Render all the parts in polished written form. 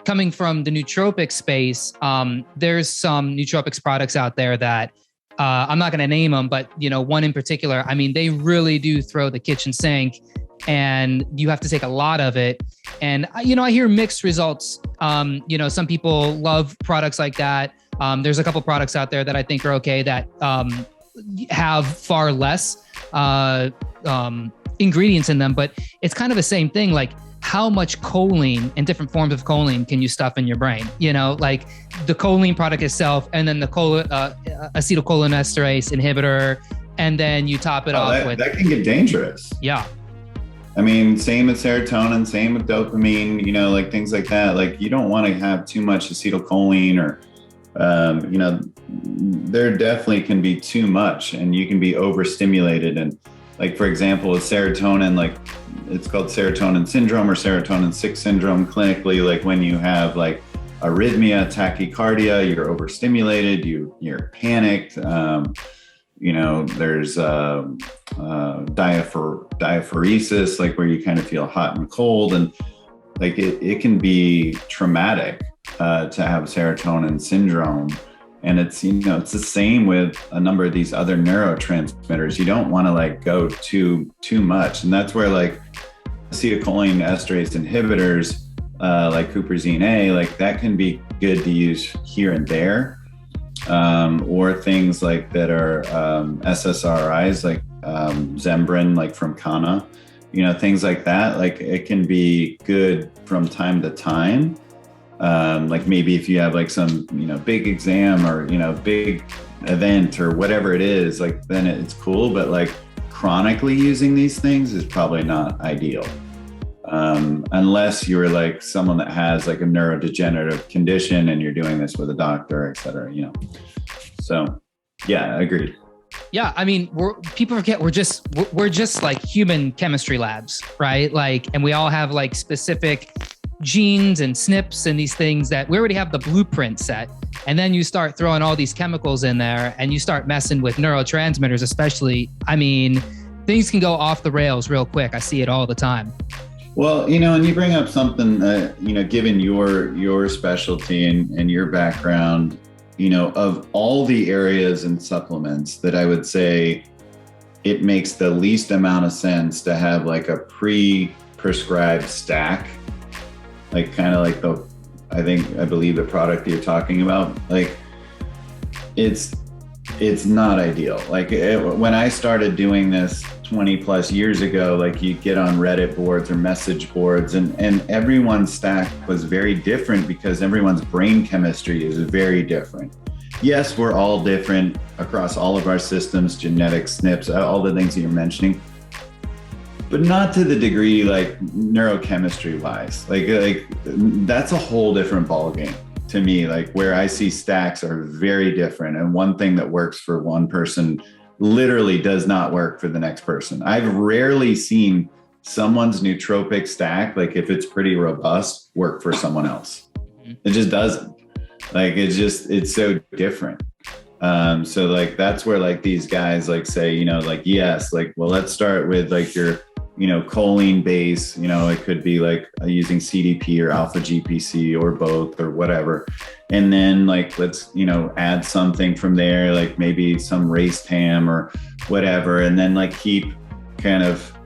coming from the nootropic space, there's some nootropics products out there that I'm not going to name them, but one in particular, I mean, they really do throw the kitchen sink, and you have to take a lot of it. And I hear mixed results. Some people love products like that. There's a couple products out there that I think are okay that have far less ingredients in them, but it's kind of the same thing. Like, how much choline and different forms of choline can you stuff in your brain? Like the choline product itself, and then the acetylcholinesterase inhibitor, and then you top it off with... That can get dangerous. Yeah. I mean, same with serotonin, same with dopamine, like things like that. Like, you don't want to have too much acetylcholine or, there definitely can be too much, and you can be overstimulated. And like, for example, with serotonin, like it's called Serotonin Syndrome or Serotonin 6 syndrome clinically, like when you have like arrhythmia, tachycardia, you're overstimulated, you're panicked. There's diaphoresis, like where you kind of feel hot and cold, and like it can be traumatic to have serotonin syndrome. And it's the same with a number of these other neurotransmitters. You don't want to like go too much, and that's where like acetylcholine esterase inhibitors, like Huperzine A, like that can be good to use here and there. Or things like that are SSRIs, like Zembrin, like from Kana, things like that. Like, it can be good from time to time. Like maybe if you have like some, big exam or, big event or whatever it is, like then it's cool. But like chronically using these things is probably not ideal. Unless you're like someone that has like a neurodegenerative condition and you're doing this with a doctor, et cetera, So yeah, agreed. Yeah. I mean, people forget we're just like human chemistry labs, right? Like, and we all have like specific genes and SNPs and these things that we already have the blueprint set. And then you start throwing all these chemicals in there and you start messing with neurotransmitters, especially. I mean, things can go off the rails real quick. I see it all the time. Well, and you bring up something, given your specialty and your background, of all the areas in supplements that I would say it makes the least amount of sense to have like a pre-prescribed stack, like kind of like I believe the product you're talking about, like it's not ideal. Like when I started doing this 20 plus years ago, like you get on Reddit boards or message boards and everyone's stack was very different because everyone's brain chemistry is very different. Yes, we're all different across all of our systems, genetics, SNPs, all the things that you're mentioning, but not to the degree like neurochemistry wise. Like that's a whole different ballgame to me, like where I see stacks are very different. And one thing that works for one person literally does not work for the next person. I've rarely seen someone's nootropic stack, like if it's pretty robust, work for someone else. It just doesn't. Like it's so different. So like that's where like these guys like say, like, yes, like, well, let's start with like your, choline base, it could be like using CDP or alpha GPC or both or whatever. And then like, let's, add something from there, like maybe some race tam or whatever. And then like keep kind of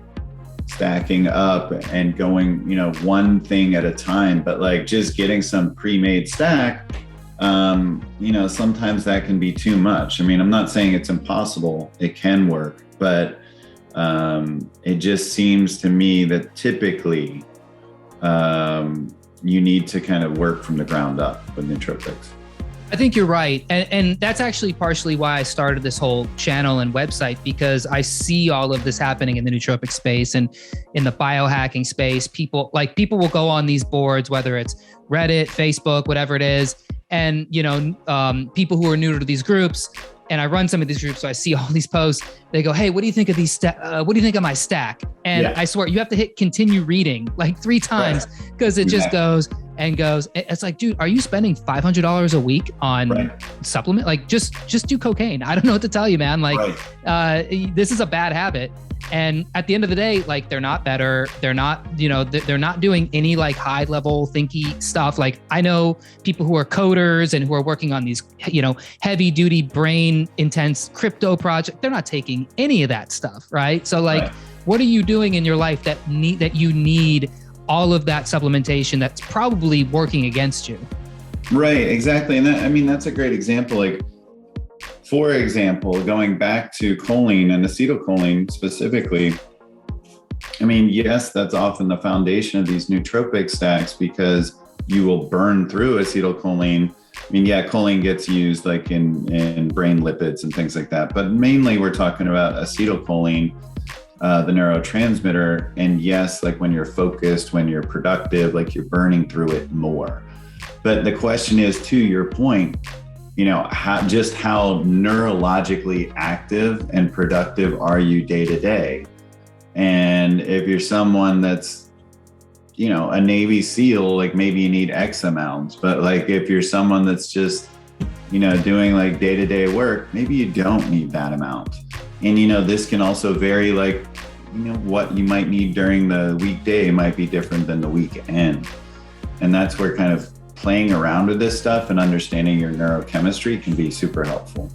stacking up and going, one thing at a time, but like just getting some pre-made stack, sometimes that can be too much. I mean, I'm not saying it's impossible. It can work, but it just seems to me that typically you need to kind of work from the ground up with nootropics. I think you're right. And that's actually partially why I started this whole channel and website, because I see all of this happening in the nootropic space and in the biohacking space. People will go on these boards, whether it's Reddit, Facebook, whatever it is. And, people who are new to these groups, and I run some of these groups, so I see all these posts. They go, "Hey, what do you think of these? What do you think of my stack?" And I swear, you have to hit continue reading like 3 times because it just goes. and goes, it's like, dude, are you spending $500 a week on supplement? Like just do cocaine. I don't know what to tell you, man. Like, this is a bad habit. And at the end of the day, like, they're not better. They're not, they're not doing any like high level thinky stuff. Like, I know people who are coders and who are working on these, heavy duty brain intense crypto projects. They're not taking any of that stuff. Right. So like, what are you doing in your life that you need all of that supplementation that's probably working against you? Right, exactly. And that's a great example. Like, for example, going back to choline and acetylcholine specifically, yes, that's often the foundation of these nootropic stacks because you will burn through acetylcholine. Choline gets used like in brain lipids and things like that, but mainly we're talking about acetylcholine, the neurotransmitter. And yes, like when you're focused, when you're productive, like you're burning through it more. But the question is, to your point, how neurologically active and productive are you day to day? And if you're someone that's, a Navy SEAL, like maybe you need X amount, but like if you're someone that's just, doing like day-to-day work, maybe you don't need that amount. And, this can also vary, like, what you might need during the weekday might be different than the weekend. And that's where kind of playing around with this stuff and understanding your neurochemistry can be super helpful.